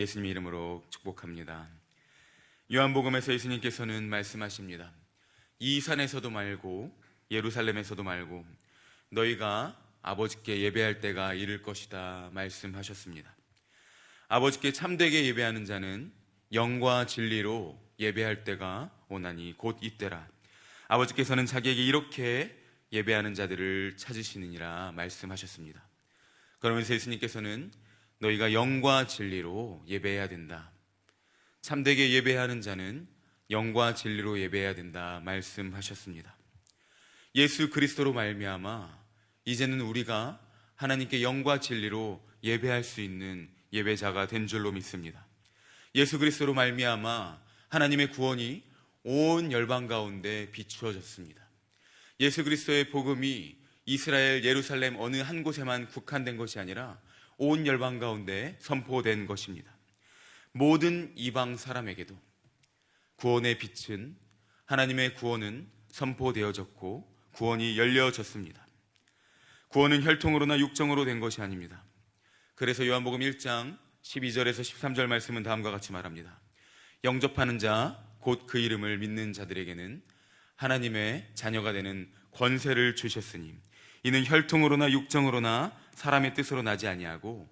예수님 이름으로 축복합니다. 요한복음에서 예수님께서는 말씀하십니다. 이 산에서도 말고 예루살렘에서도 말고 너희가 아버지께 예배할 때가 이를 것이다 말씀하셨습니다. 아버지께 참되게 예배하는 자는 영과 진리로 예배할 때가 오나니 곧 이때라. 아버지께서는 자기에게 이렇게 예배하는 자들을 찾으시느니라 말씀하셨습니다. 그러면서 예수님께서는 너희가 영과 진리로 예배해야 된다, 참되게 예배하는 자는 영과 진리로 예배해야 된다 말씀하셨습니다. 예수 그리스도로 말미암아 이제는 우리가 하나님께 영과 진리로 예배할 수 있는 예배자가 된 줄로 믿습니다. 예수 그리스도로 말미암아 하나님의 구원이 온 열방 가운데 비추어졌습니다. 예수 그리스도의 복음이 이스라엘 예루살렘 어느 한 곳에만 국한된 것이 아니라 온 열방 가운데 선포된 것입니다. 모든 이방 사람에게도 구원의 빛은, 하나님의 구원은 선포되어졌고 구원이 열려졌습니다. 구원은 혈통으로나 육정으로 된 것이 아닙니다. 그래서 요한복음 1장 12절에서 13절 말씀은 다음과 같이 말합니다. 영접하는 자, 곧 그 이름을 믿는 자들에게는 하나님의 자녀가 되는 권세를 주셨으니 이는 혈통으로나 육정으로나 사람의 뜻으로 나지 아니하고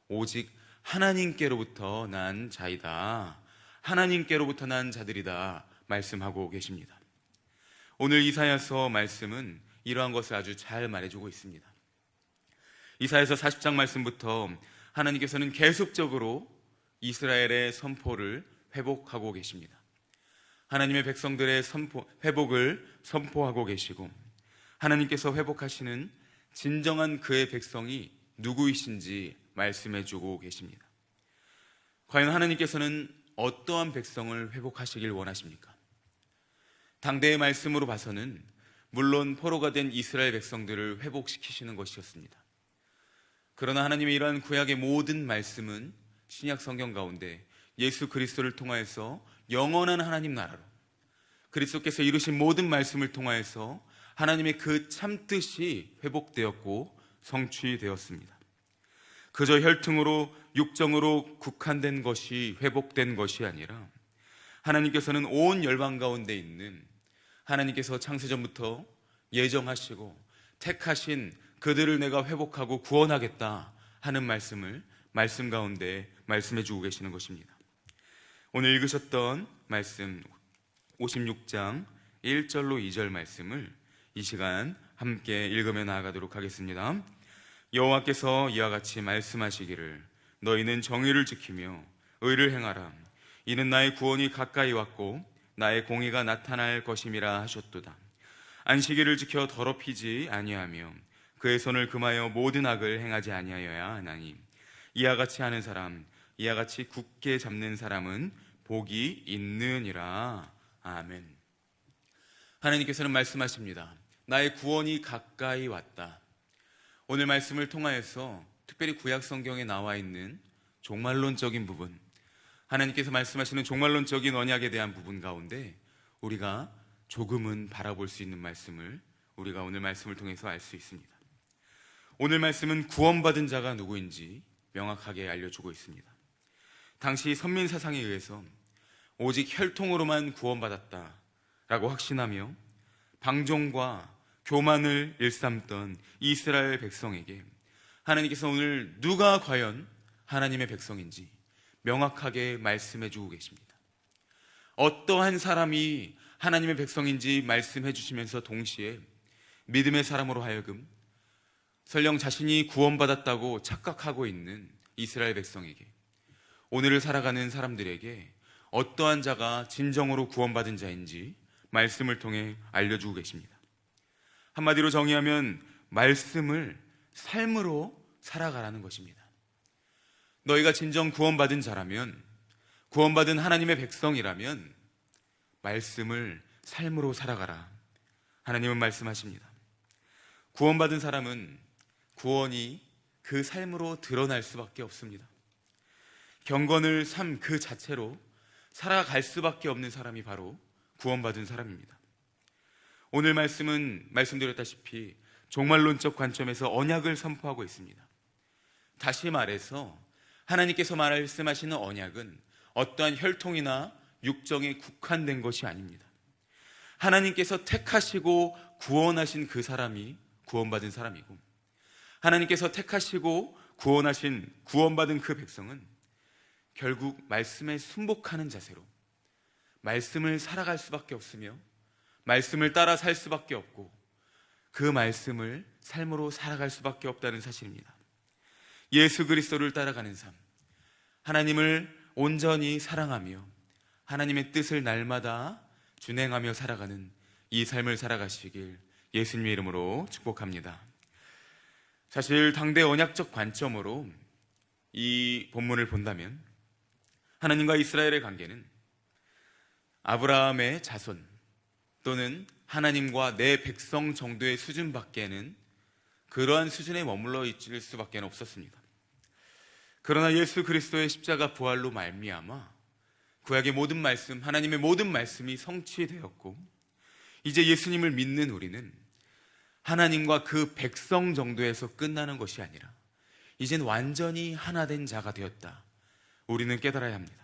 오직 하나님께로부터 난 자이다, 하나님께로부터 난 자들이다 말씀하고 계십니다. 오늘 이사야서 말씀은 이러한 것을 아주 잘 말해주고 있습니다. 이사야서 40장 말씀부터 하나님께서는 계속적으로 이스라엘의 선포를 회복하고 계십니다. 하나님의 백성들의 회복을 선포하고 계시고, 하나님께서 회복하시는 진정한 그의 백성이 누구이신지 말씀해주고 계십니다. 과연 하나님께서는 어떠한 백성을 회복하시길 원하십니까? 당대의 말씀으로 봐서는 물론 포로가 된 이스라엘 백성들을 회복시키시는 것이었습니다. 그러나 하나님의 이러한 구약의 모든 말씀은 신약 성경 가운데 예수 그리스도를 통하여서 영원한 하나님 나라로, 그리스도께서 이루신 모든 말씀을 통하여서 하나님의 그 참뜻이 회복되었고 성취되었습니다. 그저 혈통으로 육정으로 국한된 것이 회복된 것이 아니라 하나님께서는 온 열방 가운데 있는, 하나님께서 창세전부터 예정하시고 택하신 그들을 내가 회복하고 구원하겠다 하는 말씀을 말씀 가운데 말씀해 주고 계시는 것입니다. 오늘 읽으셨던 말씀 56장 1절로 2절 말씀을 이 시간 함께 읽으며 나아가도록 하겠습니다. 여호와께서 이와 같이 말씀하시기를 너희는 정의를 지키며 의를 행하라. 이는 나의 구원이 가까이 왔고 나의 공의가 나타날 것임이라 하셨도다. 안식일을 지켜 더럽히지 아니하며 그의 손을 금하여 모든 악을 행하지 아니하여야 하나니 이와 같이 하는 사람, 이와 같이 굳게 잡는 사람은 복이 있느니라. 아멘. 하나님께서는 말씀하십니다. 나의 구원이 가까이 왔다. 오늘 말씀을 통하여서 특별히 구약 성경에 나와 있는 종말론적인 부분, 하나님께서 말씀하시는 종말론적인 언약에 대한 부분 가운데 우리가 조금은 바라볼 수 있는 말씀을 우리가 오늘 말씀을 통해서 알 수 있습니다. 오늘 말씀은 구원받은 자가 누구인지 명확하게 알려주고 있습니다. 당시 선민 사상에 의해서 오직 혈통으로만 구원받았다라고 확신하며 방종과 교만을 일삼던 이스라엘 백성에게 하나님께서 오늘 누가 과연 하나님의 백성인지 명확하게 말씀해 주고 계십니다. 어떠한 사람이 하나님의 백성인지 말씀해 주시면서 동시에 믿음의 사람으로 하여금 설령 자신이 구원받았다고 착각하고 있는 이스라엘 백성에게, 오늘을 살아가는 사람들에게 어떠한 자가 진정으로 구원받은 자인지 말씀을 통해 알려주고 계십니다. 한마디로 정의하면 말씀을 삶으로 살아가라는 것입니다. 너희가 진정 구원받은 자라면, 구원받은 하나님의 백성이라면 말씀을 삶으로 살아가라. 하나님은 말씀하십니다. 구원받은 사람은 구원이 그 삶으로 드러날 수밖에 없습니다. 경건을 삶 그 자체로 살아갈 수밖에 없는 사람이 바로 구원받은 사람입니다. 오늘 말씀은 말씀드렸다시피 종말론적 관점에서 언약을 선포하고 있습니다. 다시 말해서 하나님께서 말씀하시는 언약은 어떠한 혈통이나 육정에 국한된 것이 아닙니다. 하나님께서 택하시고 구원하신 그 사람이 구원받은 사람이고, 하나님께서 택하시고 구원받은 그 백성은 결국 말씀에 순복하는 자세로 말씀을 살아갈 수밖에 없으며 말씀을 따라 살 수밖에 없고 그 말씀을 삶으로 살아갈 수밖에 없다는 사실입니다. 예수 그리스도를 따라가는 삶, 하나님을 온전히 사랑하며 하나님의 뜻을 날마다 준행하며 살아가는 이 삶을 살아가시길 예수님의 이름으로 축복합니다. 사실 당대 언약적 관점으로 이 본문을 본다면 하나님과 이스라엘의 관계는 아브라함의 자손 또는 하나님과 내 백성 정도의 수준밖에는, 그러한 수준에 머물러 있을 수밖에 없었습니다. 그러나 예수 그리스도의 십자가 부활로 말미암아 구약의 모든 말씀, 하나님의 모든 말씀이 성취되었고, 이제 예수님을 믿는 우리는 하나님과 그 백성 정도에서 끝나는 것이 아니라 이젠 완전히 하나 된 자가 되었다, 우리는 깨달아야 합니다.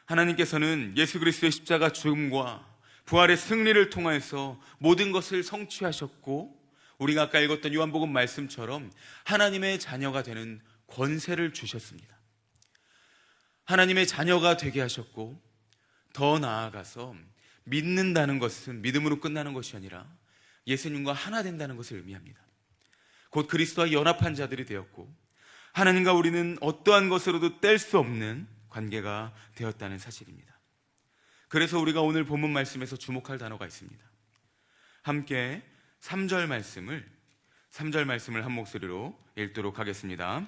하나님께서는 예수 그리스도의 십자가 죽음과 부활의 승리를 통해서 모든 것을 성취하셨고, 우리가 아까 읽었던 요한복음 말씀처럼 하나님의 자녀가 되는 권세를 주셨습니다. 하나님의 자녀가 되게 하셨고, 더 나아가서 믿는다는 것은 믿음으로 끝나는 것이 아니라 예수님과 하나 된다는 것을 의미합니다. 곧 그리스도와 연합한 자들이 되었고, 하나님과 우리는 어떠한 것으로도 뗄 수 없는 관계가 되었다는 사실입니다. 그래서 우리가 오늘 본문 말씀에서 주목할 단어가 있습니다. 함께 3절 말씀을 한 목소리로 읽도록 하겠습니다.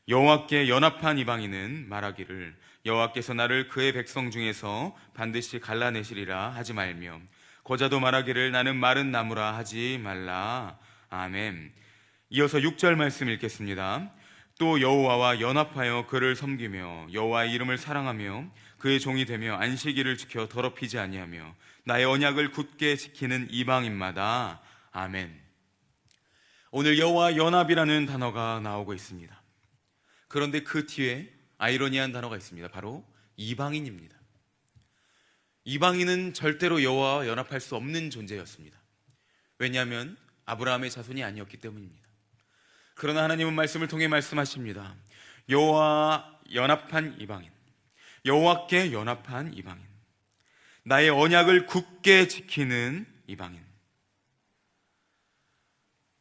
여호와께 연합한 이방인은 말하기를 여호와께서 나를 그의 백성 중에서 반드시 갈라내시리라 하지 말며, 거자도 말하기를 나는 마른 나무라 하지 말라. 아멘. 이어서 6절 말씀 읽겠습니다. 또 여호와와 연합하여 그를 섬기며 여호와의 이름을 사랑하며 그의 종이 되며 안식일을 지켜 더럽히지 아니하며 나의 언약을 굳게 지키는 이방인마다. 아멘. 오늘 여호와 연합이라는 단어가 나오고 있습니다. 그런데 그 뒤에 아이러니한 단어가 있습니다. 바로 이방인입니다. 이방인은 절대로 여호와와 연합할 수 없는 존재였습니다. 왜냐하면 아브라함의 자손이 아니었기 때문입니다. 그러나 하나님은 말씀을 통해 말씀하십니다. 여호와와 연합한 이방인, 여호와께 연합한 이방인, 나의 언약을 굳게 지키는 이방인.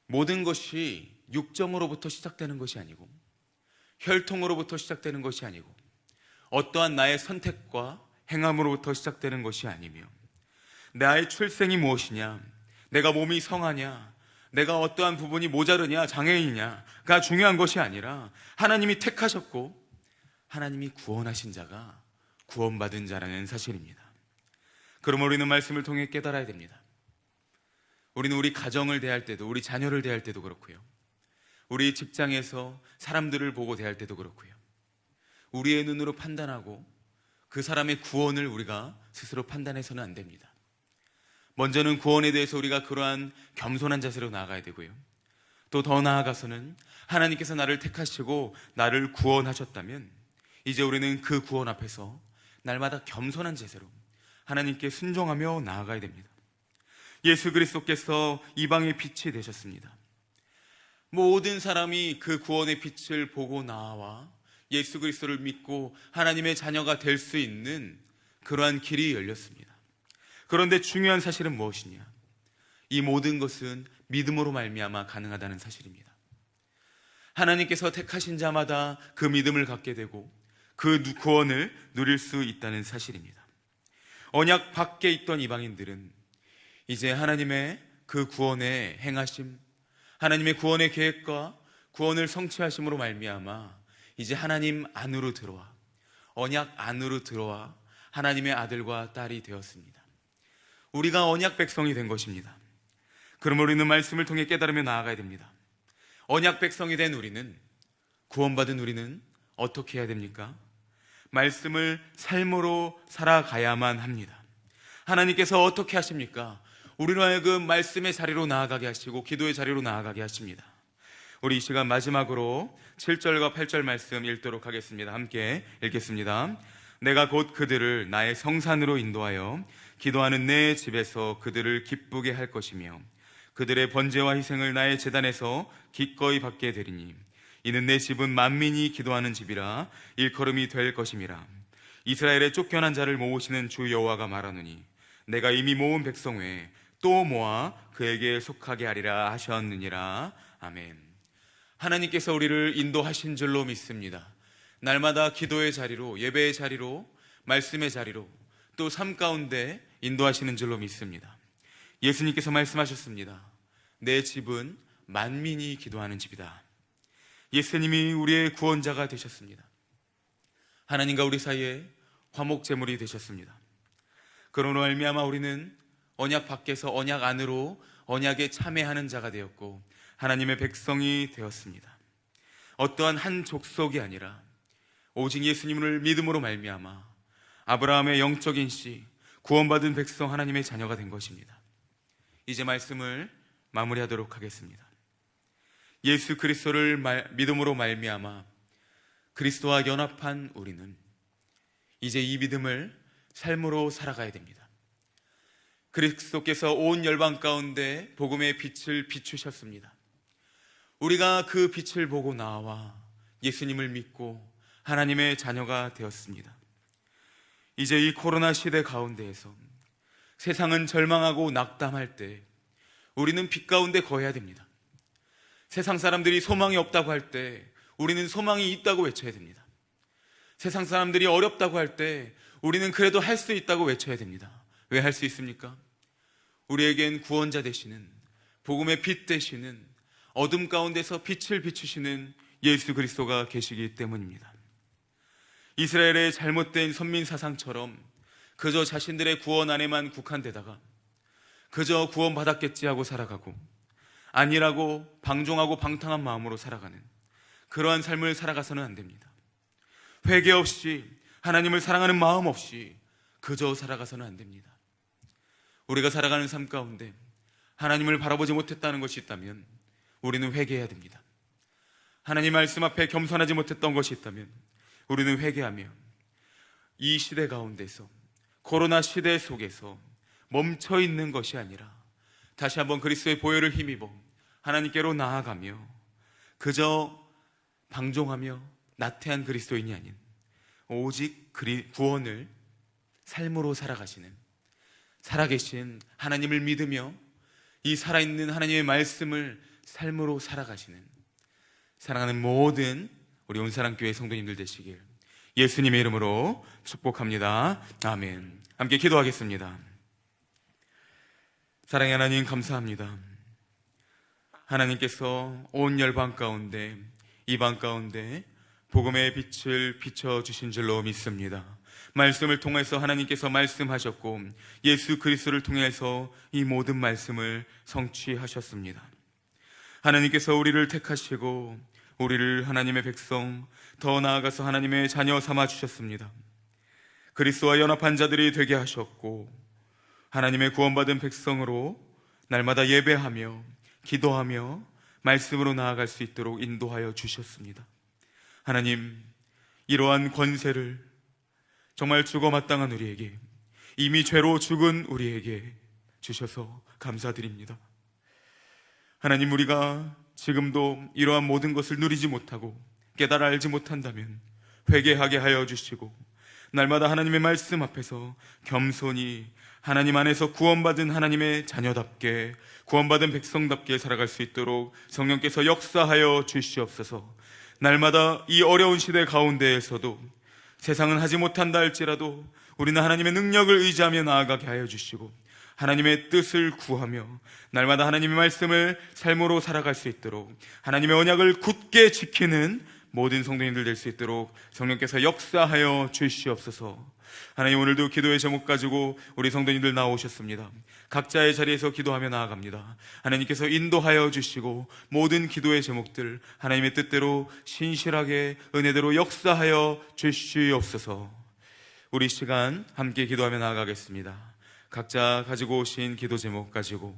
모든 것이 육정으로부터 시작되는 것이 아니고 혈통으로부터 시작되는 것이 아니고 어떠한 나의 선택과 행함으로부터 시작되는 것이 아니며 나의 출생이 무엇이냐, 내가 몸이 성하냐, 내가 어떠한 부분이 모자르냐, 장애인이냐가 중요한 것이 아니라 하나님이 택하셨고 하나님이 구원하신 자가 구원받은 자라는 사실입니다. 그러므로 우리는 말씀을 통해 깨달아야 됩니다. 우리는 우리 가정을 대할 때도, 우리 자녀를 대할 때도 그렇고요, 우리 직장에서 사람들을 보고 대할 때도 그렇고요, 우리의 눈으로 판단하고 그 사람의 구원을 우리가 스스로 판단해서는 안 됩니다. 먼저는 구원에 대해서 우리가 그러한 겸손한 자세로 나아가야 되고요, 또 더 나아가서는 하나님께서 나를 택하시고 나를 구원하셨다면 이제 우리는 그 구원 앞에서 날마다 겸손한 자세로 하나님께 순종하며 나아가야 됩니다. 예수 그리스도께서 이방의 빛이 되셨습니다. 모든 사람이 그 구원의 빛을 보고 나와 예수 그리스도를 믿고 하나님의 자녀가 될 수 있는 그러한 길이 열렸습니다. 그런데 중요한 사실은 무엇이냐? 이 모든 것은 믿음으로 말미암아 가능하다는 사실입니다. 하나님께서 택하신 자마다 그 믿음을 갖게 되고 그 구원을 누릴 수 있다는 사실입니다. 언약 밖에 있던 이방인들은 이제 하나님의 그 구원의 행하심, 하나님의 구원의 계획과 구원을 성취하심으로 말미암아 이제 하나님 안으로 들어와, 언약 안으로 들어와 하나님의 아들과 딸이 되었습니다. 우리가 언약 백성이 된 것입니다. 그러므로 우리는 말씀을 통해 깨달으며 나아가야 됩니다. 언약 백성이 된 우리는, 구원받은 우리는 어떻게 해야 됩니까? 말씀을 삶으로 살아가야만 합니다. 하나님께서 어떻게 하십니까? 우리로 하여금 말씀의 자리로 나아가게 하시고 기도의 자리로 나아가게 하십니다. 우리 이 시간 마지막으로 7절과 8절 말씀 읽도록 하겠습니다. 함께 읽겠습니다. 내가 곧 그들을 나의 성산으로 인도하여 기도하는 내 집에서 그들을 기쁘게 할 것이며 그들의 번제와 희생을 나의 제단에서 기꺼이 받게 되리니 이는 내 집은 만민이 기도하는 집이라 일컬음이 될 것임이라. 이스라엘의 쫓겨난 자를 모으시는 주 여호와가 말하노니 내가 이미 모은 백성 외에 또 모아 그에게 속하게 하리라 하셨느니라. 아멘. 하나님께서 우리를 인도하신 줄로 믿습니다. 날마다 기도의 자리로, 예배의 자리로, 말씀의 자리로, 또 삶 가운데 인도하시는 줄로 믿습니다. 예수님께서 말씀하셨습니다. 내 집은 만민이 기도하는 집이다. 예수님이 우리의 구원자가 되셨습니다. 하나님과 우리 사이에 화목제물이 되셨습니다. 그러므로 말미암아 우리는 언약 밖에서 언약 안으로 언약에 참여하는 자가 되었고 하나님의 백성이 되었습니다. 어떠한 한 족속이 아니라 오직 예수님을 믿음으로 말미암아 아브라함의 영적인 씨, 구원받은 백성 하나님의 자녀가 된 것입니다. 이제 말씀을 마무리하도록 하겠습니다. 예수 그리스도를 믿음으로 말미암아 그리스도와 연합한 우리는 이제 이 믿음을 삶으로 살아가야 됩니다. 그리스도께서 온 열방 가운데 복음의 빛을 비추셨습니다. 우리가 그 빛을 보고 나와 예수님을 믿고 하나님의 자녀가 되었습니다. 이제 이 코로나 시대 가운데에서 세상은 절망하고 낙담할 때 우리는 빛 가운데 거해야 됩니다. 세상 사람들이 소망이 없다고 할 때 우리는 소망이 있다고 외쳐야 됩니다. 세상 사람들이 어렵다고 할 때 우리는 그래도 할 수 있다고 외쳐야 됩니다. 왜 할 수 있습니까? 우리에겐 구원자 되시는, 복음의 빛 되시는, 어둠 가운데서 빛을 비추시는 예수 그리스도가 계시기 때문입니다. 이스라엘의 잘못된 선민 사상처럼 그저 자신들의 구원 안에만 국한되다가 그저 구원받았겠지 하고 살아가고 아니라고 방종하고 방탕한 마음으로 살아가는 그러한 삶을 살아가서는 안 됩니다. 회개 없이, 하나님을 사랑하는 마음 없이 그저 살아가서는 안 됩니다. 우리가 살아가는 삶 가운데 하나님을 바라보지 못했다는 것이 있다면 우리는 회개해야 됩니다. 하나님 말씀 앞에 겸손하지 못했던 것이 있다면 우리는 회개하며 이 시대 가운데서, 코로나 시대 속에서 멈춰있는 것이 아니라 다시 한번 그리스도의 보혈을 힘입어 하나님께로 나아가며 그저 방종하며 나태한 그리스도인이 아닌 오직 구원을 삶으로 살아가시는, 살아계신 하나님을 믿으며 이 살아있는 하나님의 말씀을 삶으로 살아가시는 사랑하는 모든 우리 온사랑교회 성도님들 되시길 예수님의 이름으로 축복합니다. 아멘. 함께 기도하겠습니다. 사랑의 하나님, 감사합니다. 하나님께서 온 열방 가운데, 이방 가운데 복음의 빛을 비춰주신 줄로 믿습니다. 말씀을 통해서 하나님께서 말씀하셨고 예수 그리스도를 통해서 이 모든 말씀을 성취하셨습니다. 하나님께서 우리를 택하시고 우리를 하나님의 백성, 더 나아가서 하나님의 자녀 삼아 주셨습니다. 그리스도와 연합한 자들이 되게 하셨고 하나님의 구원받은 백성으로 날마다 예배하며 기도하며 말씀으로 나아갈 수 있도록 인도하여 주셨습니다. 하나님, 이러한 권세를 정말 죽어 마땅한 우리에게, 이미 죄로 죽은 우리에게 주셔서 감사드립니다. 하나님, 우리가 지금도 이러한 모든 것을 누리지 못하고 깨달아 알지 못한다면 회개하게 하여 주시고 날마다 하나님의 말씀 앞에서 겸손히 하나님 안에서 구원받은 하나님의 자녀답게, 구원받은 백성답게 살아갈 수 있도록 성령께서 역사하여 주시옵소서. 날마다 이 어려운 시대 가운데에서도 세상은 하지 못한다 할지라도 우리는 하나님의 능력을 의지하며 나아가게 하여 주시고 하나님의 뜻을 구하며 날마다 하나님의 말씀을 삶으로 살아갈 수 있도록 하나님의 언약을 굳게 지키는 모든 성도님들 될 수 있도록 성령께서 역사하여 주시옵소서. 하나님, 오늘도 기도의 제목 가지고 우리 성도님들 나오셨습니다. 각자의 자리에서 기도하며 나아갑니다. 하나님께서 인도하여 주시고 모든 기도의 제목들 하나님의 뜻대로 신실하게 은혜대로 역사하여 주시옵소서. 우리 시간 함께 기도하며 나아가겠습니다. 각자 가지고 오신 기도 제목 가지고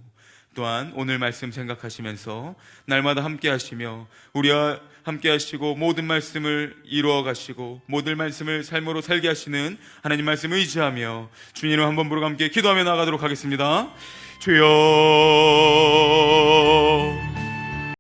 또한 오늘 말씀 생각하시면서 날마다 함께 하시며 우리와 함께 하시고 모든 말씀을 이루어 가시고 모든 말씀을 삶으로 살게 하시는 하나님 말씀 의지하며 주님을 한번 부르고 함께 기도하며 나가도록 하겠습니다. 주여